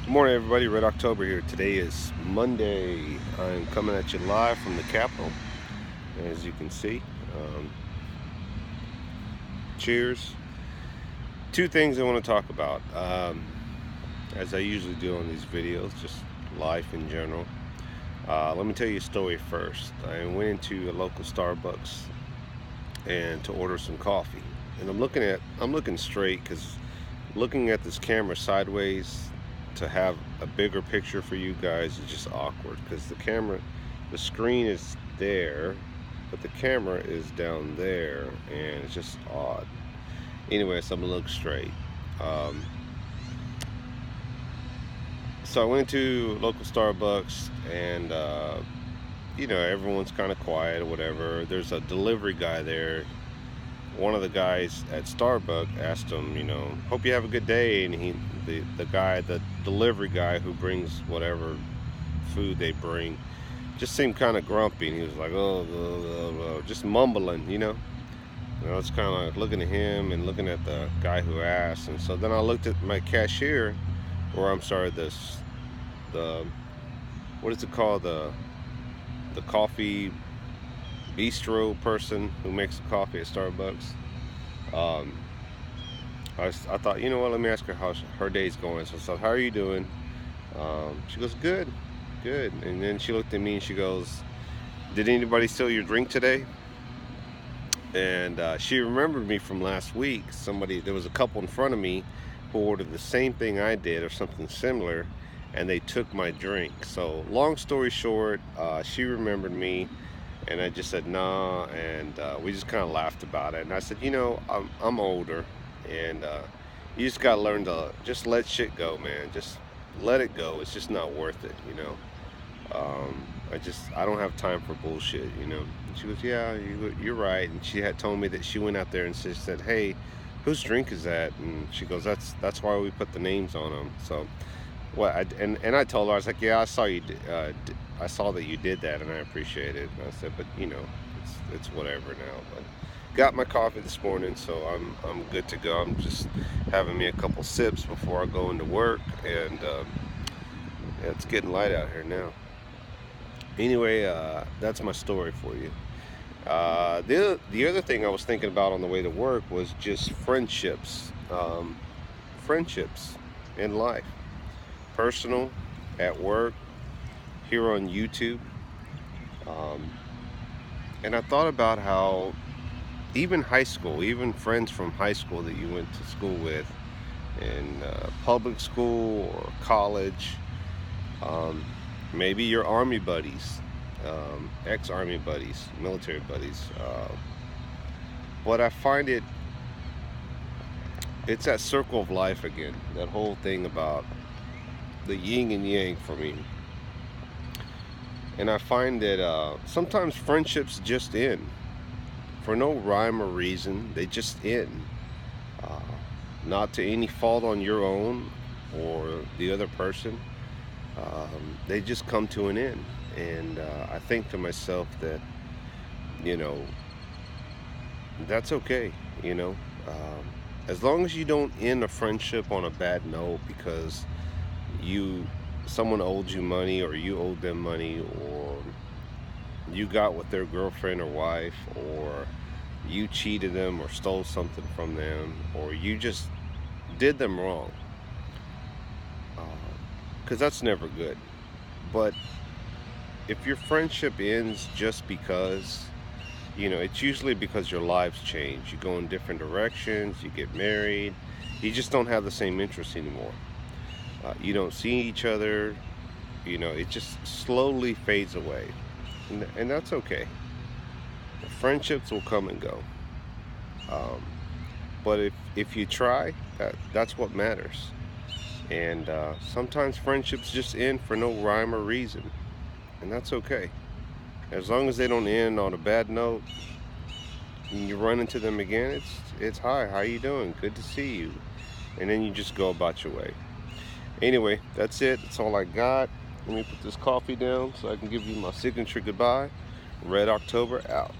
Good morning, everybody. Red October here. Today is Monday. I'm coming at you live from the Capitol, as you can see. Um, Cheers. Two things I want to talk about, as I usually do on these videos, just life in general. Let me tell you a story first. I went into a local Starbucks and to order some coffee, and I'm looking straight because looking at this camera sideways to have a bigger picture for you guys is just awkward because the screen is there, but the camera is down there, and it's just odd. Anyway, so I'm gonna look straight. Um, so I went to local Starbucks, and everyone's kind of quiet or whatever. There's a delivery guy there. One of the guys at Starbucks asked him, hope you have a good day, and the delivery guy who brings whatever food they bring, just seemed kind of grumpy, and he was like, oh, just mumbling. I was kind of looking at him and looking at the guy who asked, and so then I looked at my cashier, or I'm sorry, the what is it called, the coffee bistro person who makes the coffee at Starbucks. Um, I thought, you know what, let me ask her how her day's going. So I said, how are you doing? She goes, good, good. And then she looked at me and she goes, did anybody steal your drink today? And she remembered me from last week. There was a couple in front of me who ordered the same thing I did or something similar, and they took my drink. So long story short, she remembered me, and I just said nah, and we just kind of laughed about it. And I said, I'm older, and you just gotta learn to just let shit go, man. Just let it go. It's just not worth it. I don't have time for bullshit. And she goes, yeah, you're right. And she had told me that she went out there and she said, hey, whose drink is that? And she goes, that's why we put the names on them. So and I told her, I was like, yeah, I saw I saw that you did that, and I appreciate it. And I said, but it's whatever now. But got my coffee this morning, so I'm good to go. I'm just having me a couple sips before I go into work, and yeah, it's getting light out here now. Anyway, that's my story for you. The other thing I was thinking about on the way to work was just friendships in life, personal, at work, here on YouTube. Um, and I thought about how even high school, even friends from high school that you went to school with in public school or college, um, maybe your army buddies, ex-army buddies, military buddies. But I find it's that circle of life again, that whole thing about the yin and yang for me. And I find that sometimes friendships just end for no rhyme or reason. They just end, uh, not to any fault on your own or the other person. They just come to an end, and I think to myself that you know that's okay. You know, um, as long as you don't end a friendship on a bad note because you someone owed you money, or you owed them money, or you got with their girlfriend or wife, or you cheated them or stole something from them, or you just did them wrong, because that's never good. But if your friendship ends just because, it's usually because your lives change. You go in different directions, you get married, you just don't have the same interests anymore. You don't see each other, it just slowly fades away. And that's okay. Friendships will come and go. Um, but if you try, that's what matters. And sometimes friendships just end for no rhyme or reason. And that's okay. As long as they don't end on a bad note, and you run into them again, it's hi, how you doing? Good to see you. And then you just go about your way. Anyway, that's it. That's all I got. Let me put this coffee down so I can give you my signature goodbye. Red October out.